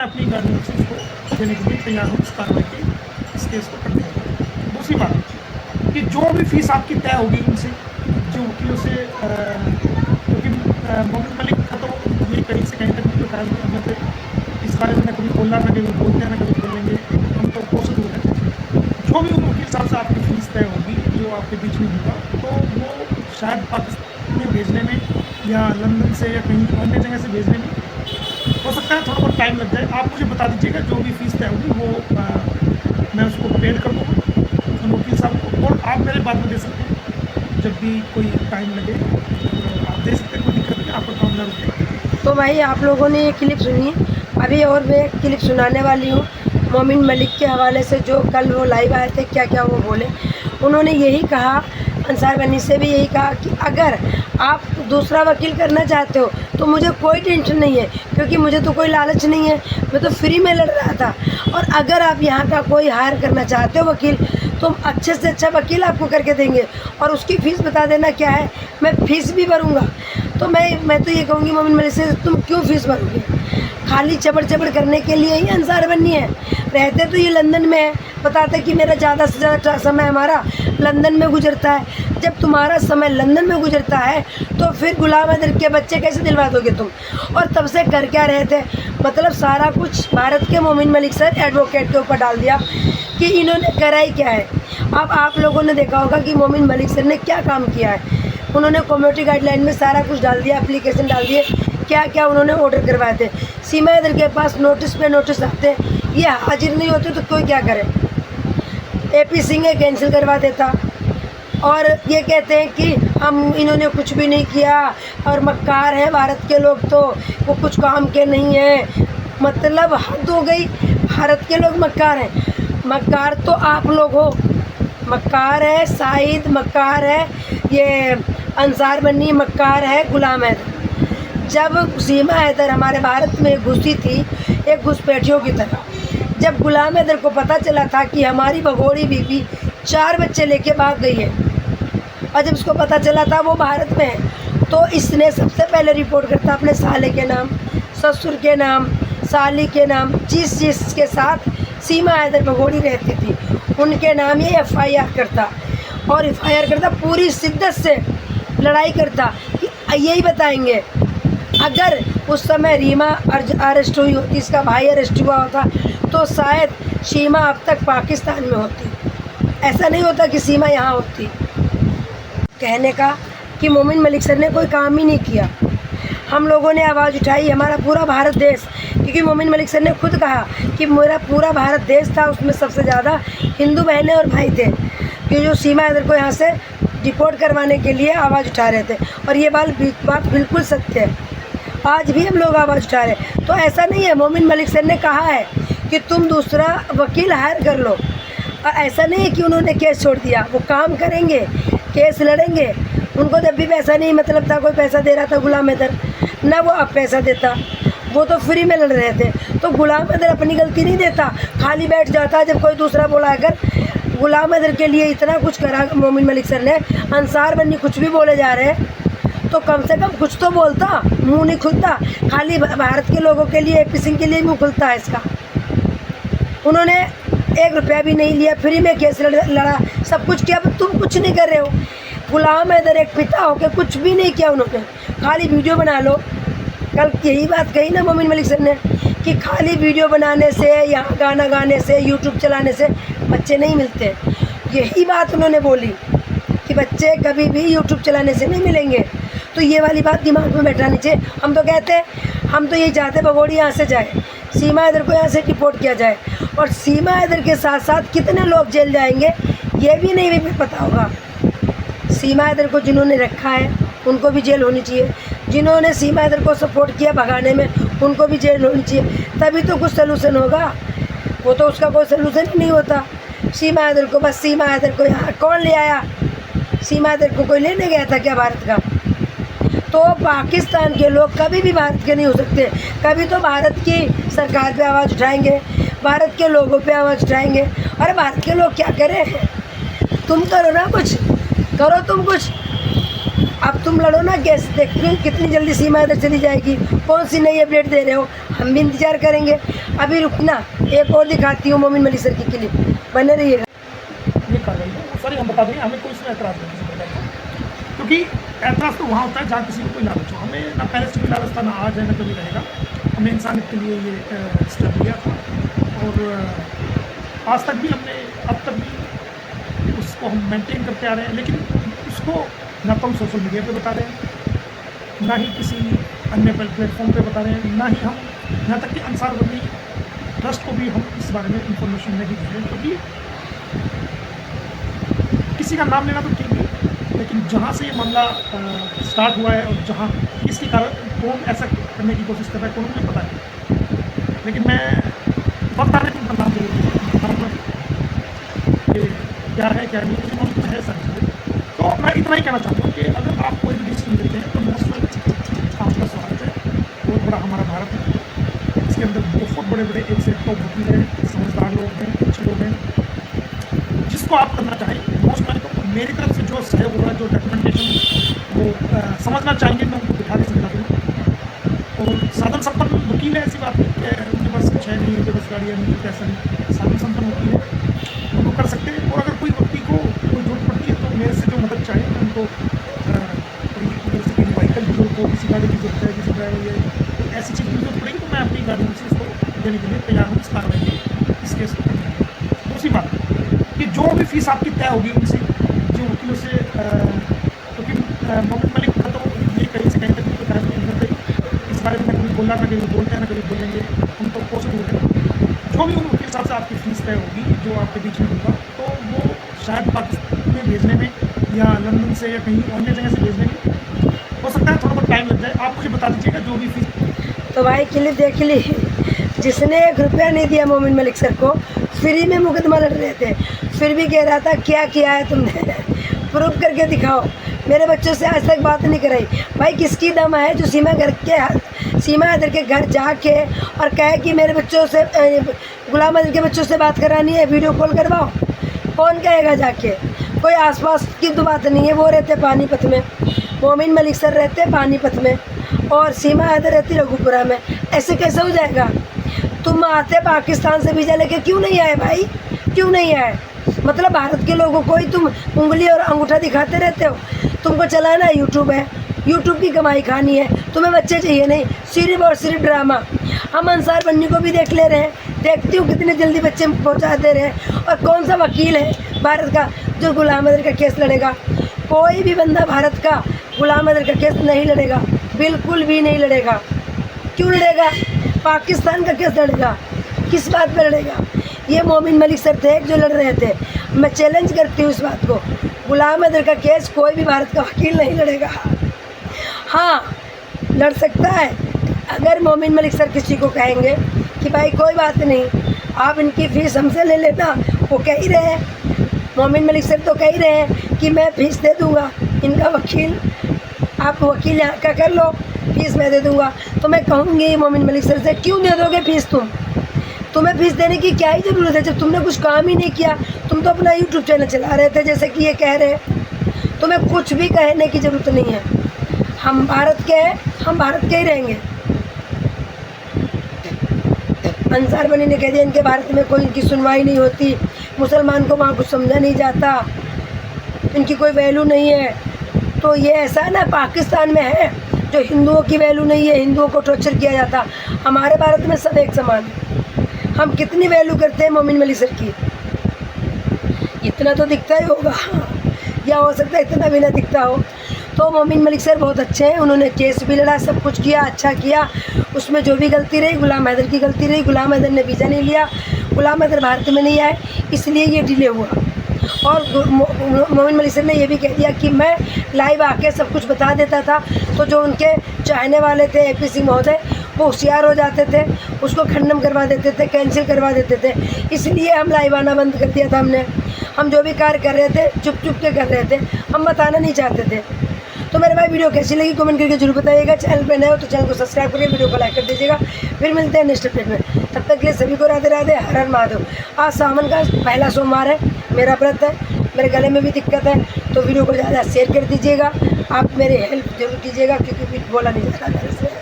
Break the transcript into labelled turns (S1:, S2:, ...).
S1: अपनी गारमेंट्स को देने के लिए तैयार हूँ इस कार्रवाई की, इस केस को करने के लिए। दूसरी बात कि जो भी फीस आपकी तय होगी इनसे, जो वकीलों से, क्योंकि मोमिन मलिक का तो ये कहीं से कहीं तक मैं तो इस बारे में कभी बोलना, ना कभी बोलते हैं, ना कभी बोलेंगे, हम तो कोशिश दूर हैं। जो भी वकील साहब से आपकी फीस तय होगी, जो आपके बीच में होगा, तो वो शायद पाकिस्तान में भेजने में या लंदन से या कहीं अन्य जगह से भेजने में हो सकता है थोड़ा बहुत टाइम लग जाए। आप मुझे बता दीजिएगा जो भी फीस तय होगी वो मैं उसको पेड कर दूँगा वकील साहब को, और आप मेरे बाद में दे सकते हैं जब भी कोई टाइम लगे, आप दे सकते हैं, कोई दिक्कत नहीं, आपका काम ना रुके।
S2: तो भाई आप लोगों ने ये क्लिप सुनी, अभी और मैं क्लिप सुनाने वाली हूँ मोमिन मलिक के हवाले से, जो कल वो लाइव आए थे, क्या क्या वो बोले। उन्होंने यही कहा, अंसार बनी से भी यही कहा कि अगर आप दूसरा वकील करना चाहते हो तो मुझे कोई टेंशन नहीं है, क्योंकि मुझे तो कोई लालच नहीं है, मैं तो फ्री में लड़ रहा था। और अगर आप यहाँ का कोई हायर करना चाहते हो वकील, तो अच्छे से अच्छा वकील आपको करके देंगे, और उसकी फ़ीस बता देना क्या है, मैं फ़ीस भी भरूँगा। तो मैं तो ये कहूँगी मोमिन मलिक से, तुम क्यों फ़ीस भरोगे? खाली चबड़ चबड़ करने के लिए ही अंसार बनी है। रहते तो ये लंदन में है, बताते कि मेरा ज़्यादा से ज़्यादा समय हमारा लंदन में गुजरता है। जब तुम्हारा समय लंदन में गुजरता है तो फिर गुलाम हैदर के बच्चे कैसे दिलवा दोगे तुम? और तब से कर क्या रहे थे? मतलब सारा कुछ भारत के मोमिन मलिक सर एडवोकेट के ऊपर डाल दिया कि इन्होंने करा ही क्या है। अब आप लोगों ने देखा होगा कि मोमिन मलिक सर ने क्या काम किया है। उन्होंने कम्युनिटी गाइडलाइन में सारा कुछ डाल दिया, एप्लीकेशन डाल दिए, क्या क्या उन्होंने ऑर्डर करवाए थे। सीमा हैदर के पास नोटिस पे नोटिस आते, ये हाजिर नहीं होते तो कोई क्या करे? AP सिंह कैंसिल करवा देता, और ये कहते हैं कि हम इन्होंने कुछ भी नहीं किया और मक्कार हैं भारत के लोग, तो वो कुछ काम के नहीं हैं। मतलब हद हो गई, भारत के लोग मक्कार हैं। मक्कार तो आप लोग हो, मक्कार है साहिद, मक्कार है ये अंसार बनी, मक्कार है गुलाम हैदर। जब सीमा हैदर हमारे भारत में घुसी थी एक घुसपैठियों की तरह, जब गुलाम हैदर को पता चला था कि हमारी भगोड़ी बीबी 4 बच्चे लेके भाग गई है, और जब उसको पता चला था वो भारत में है, तो इसने सबसे पहले रिपोर्ट करता अपने साले के नाम, ससुर के नाम, साली के नाम, जिसके साथ सीमा हैदर भगोड़ी रहती थी उनके नाम ये FIR करता, और FIR करता पूरी शिद्दत से लड़ाई करता कि यही बताएंगे अगर उस समय रीमा अरेस्ट हुई होती, इसका भाई अरेस्ट हुआ होता, तो शायद सीमा अब तक पाकिस्तान में होती। ऐसा नहीं होता कि सीमा यहाँ होती। कहने का कि मोमिन मलिक सर ने कोई काम ही नहीं किया। हम लोगों ने आवाज़ उठाई, हमारा पूरा भारत देश, क्योंकि मोमिन मलिक सर ने खुद कहा कि मेरा पूरा भारत देश था, उसमें सबसे ज़्यादा हिंदू बहनें और भाई थे, कि जो सीमा हैदर को यहाँ से डिपोर्ट करवाने के लिए आवाज़ उठा रहे थे। और ये बात बिल्कुल सत्य है, आज भी हम लोग आवाज़ उठा रहे हैं। तो ऐसा नहीं है, मोमिन मलिक सर ने कहा है कि तुम दूसरा वकील हायर कर लो, और ऐसा नहीं है कि उन्होंने केस छोड़ दिया। वो काम करेंगे, केस लड़ेंगे। उनको जब भी पैसा नहीं मतलब था, कोई पैसा दे रहा था गुलाम हैदर, ना वो अब पैसा देता, वो तो फ्री में लड़ रहे थे। तो गुलाम हैदर अपनी गलती नहीं देता, खाली बैठ जाता जब कोई दूसरा बोला। अगर गुलाम हैदर के लिए इतना कुछ करा मोमिन मलिक सर ने, अंसार बनी कुछ भी बोले जा रहे हैं, तो कम से कम कुछ तो बोलता, मुंह नहीं खुलता। खाली भारत के लोगों के लिए, AP सिंह के लिए मुँह खुलता है इसका। उन्होंने 1 रुपया भी नहीं लिया, फ्री में केस लड़ा, सब कुछ किया, तुम कुछ नहीं कर रहे हो। गुलाम हैदर एक पिता होकर कुछ भी नहीं किया उन्होंने, खाली वीडियो बना लो। कल यही बात कही ना मोमिन मलिक सर ने कि खाली वीडियो बनाने से, यहाँ गाना गाने से, YouTube चलाने से बच्चे नहीं मिलते। यही बात उन्होंने बोली कि बच्चे कभी भी YouTube चलाने से नहीं मिलेंगे। तो ये वाली बात दिमाग में बैठानी चाहिए। हम तो कहते हैं, हम तो यही चाहते भगोड़ी यहाँ से जाए, सीमा हैदर को यहाँ से डिपोर्ट किया जाए, और सीमा हैदर के साथ साथ कितने लोग जेल जाएंगे ये भी नहीं भी पता होगा। सीमा हैदर को जिन्होंने रखा है उनको भी जेल होनी चाहिए, जिन्होंने सीमा हैदर को सपोर्ट किया भगाने में उनको भी जेल होनी चाहिए, तभी तो कुछ सलूशन होगा। वो तो उसका कोई सलूशन ही नहीं होता। सीमा हैदर को, बस सीमा हैदर को यहाँ कौन ले आया? सीमा हैदर को कोई लेने गया था क्या भारत का? तो पाकिस्तान के लोग कभी भी भारत के नहीं हो सकते। कभी तो भारत की सरकार पे आवाज़ उठाएंगे, भारत के लोगों पे आवाज़ उठाएंगे। अरे भारत के लोग क्या करें? तुम करो ना, कुछ करो तुम कुछ। अब तुम लड़ो ना केस, देखते कितनी जल्दी सीमा हैदर चली जाएगी। कौन सी नई अपडेट दे रहे हो? हम भी इंतज़ार करेंगे। अभी रुकना, एक और दिखाती हूँ मोमिन मलिक सर की क्लिप, बने रहिएगा।
S1: ये कार्रवाई है वो सारी हम बता देंगे, हमें कोई इसमें एतराज़ नहीं किसी प्रकार का, क्योंकि एतराज़ तो वहाँ होता है जहाँ किसी को कोई लालच हो। हमें ना पहले से कोई लालच था, ना आज है, ना कभी रहेगा। हमने इंसानियत के लिए ये स्टेप लिया था और आज तक भी हमने, अब तक भी उसको हम मेंटेन करते आ रहे हैं। लेकिन उसको ना तो हम सोशल मीडिया पे बता रहे हैं, ना ही किसी अन्य प्लेटफॉर्म पे बता रहे हैं, ना ही हम यहाँ तक कि अंसार बनी ट्रस्ट को भी हम इस बारे में इंफॉर्मेशन नहीं दे रहे हैं, क्योंकि किसी का नाम लेना तो ठीक है, लेकिन जहाँ से ये मामला स्टार्ट हुआ है और जहाँ इसके कारण कौन ऐसा करने की कोशिश कर रहा है, कौन मुझे पता है। लेकिन मैं वक्त आने पर नाम जरूर कि क्या है क्या नहीं है सर। तो मैं इतना ही कहना चाहता हूँ कि अगर आप कोई भी डिसीजन लेते हैं तो मोस्ट आपका स्वागत है। बहुत बड़ा हमारा भारत है, इसके अंदर बहुत बड़े बड़े एक से टॉप वकील हैं, समझदार लोग हैं, अच्छे लोग हैं। जिसको आप करना चाहें मोस्ट में, तो मेरी तरफ से जो सहयोग होगा, जो डॉक्यूमेंटेशन वो समझना चाहेंगे, मैं उनको बिठा के समझा दूँगा। और साधन संपन्न वकील है, ऐसी बात नहीं है उनके पास कुछ है नहीं, उनके पास गाड़ियाँ नहीं, पैसा नहीं, साधन संपन्न वकील है, उनको कर सकते हैं। और अगर कोई व्यक्ति को कोई जरूरत पड़ती है तो मेरे से जो मदद चाहे, मैं उनको किसी व्हीकल की जरूरत हो, किसी गाड़ी की जरूरत है, किसी ड्राइवर या ऐसी चीज़ की जरूरत पड़ेगी तो मैं अपनी गाड़ी से इसको देने के लिए तैयार हूँ, इस कार्रवाई के इस केस को करने के लिए। दूसरी बात कि जो भी फीस आपकी तय होगी उनसे, जो वकीलों से, क्योंकि मोमिन मलिक का तो ये कहीं से कहीं तक तो इस बारे में कभी बोलना, ना कभी बोलते हैं, ना कभी बोलेंगे, हम तो कोशिश करें। जो भी उन वकील साहब से आपकी फ़ीस तय होगी, जो आपके बीच में होगा, तो वो शायद पाकिस्तान में भेजने में या लंदन से या कहीं अन्य जगह से भेजने में हो सकता है थोड़ा बहुत टाइम लग जाए। आप मुझे बता दीजिएगा जो भी फीस।
S2: तो भाई क्लिप देख ली, जिसने 1 रुपया नहीं दिया मोमिन मलिक सर को, फ्री में मुकदमा लड़ रहे थे, फिर भी कह रहा था क्या किया है तुमने, प्रूफ करके दिखाओ। मेरे बच्चों से आज तक बात नहीं कराई। भाई किसकी दम है जो सीमा हैदर के घर जाके और कहे कि मेरे बच्चों से, गुलाम अली के बच्चों से बात करानी है, वीडियो कॉल करवाओ। कौन कहेगा जाके? कोई आसपास की तो बात नहीं है। वो रहते पानीपत में, मोमिन मलिक सर रहते पानीपत में, और सीमा हैदर रहती रघुपुरा में। ऐसे कैसे हो जाएगा? तुम आते पाकिस्तान से वीज़ा लेके क्यों नहीं आए भाई? क्यों नहीं आए? मतलब भारत के लोगों को ही तुम उंगली और अंगूठा दिखाते रहते हो। तुमको चलाना है यूट्यूब है, यूट्यूब की कमाई खानी है, तुम्हें बच्चे चाहिए नहीं, सिर्फ और सिर्फ ड्रामा। हम अंसार बन्नी को भी देख ले रहे हैं, देखती हूँ कितनी जल्दी बच्चे पहुँचा दे रहे हैं। और कौन सा वकील है भारत का जो गुलाम अदर का केस लड़ेगा? कोई भी बंदा भारत का गुलाम अदर का केस नहीं लड़ेगा, बिल्कुल भी नहीं लड़ेगा। क्यों लड़ेगा? पाकिस्तान का केस लड़ेगा। किस बात पर लड़ेगा? ये मोमिन मलिक सर थे जो लड़ रहे थे। मैं चैलेंज करती हूँ इस बात को, गुलाम अदर का केस कोई भी भारत का वकील नहीं लड़ेगा। हाँ, लड़ सकता है अगर मोमिन मलिक सर किसी को कहेंगे कि भाई कोई बात नहीं, आप इनकी फ़ीस हमसे ले लेना। वो कह ही रहे हैं, मोमिन मलिक सर तो कह ही रहे हैं कि मैं फ़ीस दे दूँगा, इनका वकील, आप वकील यहाँ का कर लो, फ़ीस मैं दे दूँगा। तो मैं कहूँगी मोमिन मलिक सर से, क्यों दे दोगे फ़ीस? तुम्हें फ़ीस देने की क्या ही ज़रूरत है जब तुमने कुछ काम ही नहीं किया? तुम तो अपना यूट्यूब चैनल चला रहे थे जैसे कि ये कह रहे हैं। तुम्हें कुछ भी कहने की ज़रूरत नहीं है। हम भारत के हैं, हम भारत के ही रहेंगे। अंसार बनी ने कह दिया इनके भारत में कोई इनकी सुनवाई नहीं होती, मुसलमान को वहाँ कुछ समझा नहीं जाता, इनकी कोई वैल्यू नहीं है। तो ये ऐसा ना पाकिस्तान में है जो हिंदुओं की वैल्यू नहीं है, हिंदुओं को टॉर्चर किया जाता। हमारे भारत में सब एक समान है। हम कितनी वैल्यू करते हैं मोमिन मलिक सर की, इतना तो दिखता ही होगा, या हो सकता है इतना भी ना दिखता हो। तो मोमिन मलिक सर बहुत अच्छे हैं, उन्होंने केस भी लड़ा, सब कुछ किया, अच्छा किया। उसमें जो भी गलती रही गुलाम हैदर की गलती रही। गुलाम हैदर ने वीज़ा नहीं लिया, गुलाम हैदर भारत में नहीं आए, इसलिए ये डिले हुआ। और मोमिन मलिक सर ने ये भी कह दिया कि मैं लाइव आके सब कुछ बता देता था, तो जो उनके चाहने वाले थे APC महोदय वो होशियार हो जाते थे, उसको खंडन करवा देते थे, कैंसिल करवा देते थे। इसलिए हम लाइव आना बंद कर दिया था हमने। हम जो भी कार्य कर रहे थे चुप चुप के कर रहे थे, हम बताना नहीं चाहते थे। तो मेरे भाई वीडियो कैसी लगी कमेंट करके जरूर बताइएगा। चैनल पर नए हो तो चैनल को सब्सक्राइब करिए, वीडियो को लाइक कर दीजिएगा। फिर मिलते हैं नेक्स्ट अपडेट में, तब तक के लिए सभी को राधे राधे, हर हर महादेव। आज सावन का पहला सोमवार है, मेरा व्रत है, मेरे गले में भी दिक्कत है, तो वीडियो को ज़्यादा शेयर कर दीजिएगा। आप मेरी हेल्प जरूर कीजिएगा क्योंकि बोला नहीं जा रहा मेरे से।